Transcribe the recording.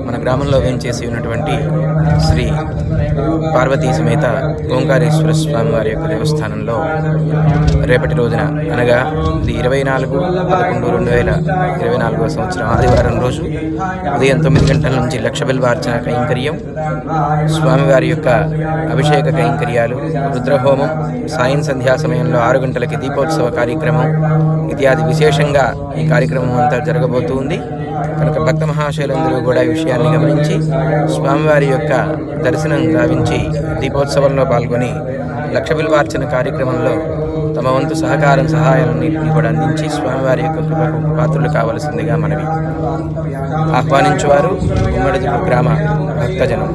మన గ్రామంలో వేంచేసి ఉన్నటువంటి శ్రీ పార్వతీ సమేత ఓంకారేశ్వర స్వామి వారి యొక్క దేవస్థానంలో రేపటి రోజున అనగా ఇది 24/11/2024 సంవత్సరం ఆదివారం రోజు ఉదయం 9 గంటల నుంచి లక్ష బిల్వార్చన కైంకర్యం, స్వామివారి యొక్క అభిషేక కైంకర్యాలు, రుద్రహోమం, సాయం సంధ్యా సమయంలో 6 గంటలకి దీపోత్సవ కార్యక్రమం ఇత్యాది విశేషంగా ఈ కార్యక్రమం అంతా జరగబోతుంది. కనుక భక్త మహాశైలందరూ కూడా ఈ విషయాన్ని గమనించి స్వామివారి యొక్క దర్శనం గావించి దీపోత్సవంలో పాల్గొని లక్ష బిల్వార్చన కార్యక్రమంలో తమ వంతు సహాయాలన్నింటినీ కూడా అందించి స్వామివారి యొక్క కృపకు పాత్రలు కావలసిందిగా మనవి. ఆహ్వానించువారు ఉమ్మడిదుర్గ గ్రామ భక్తజనం.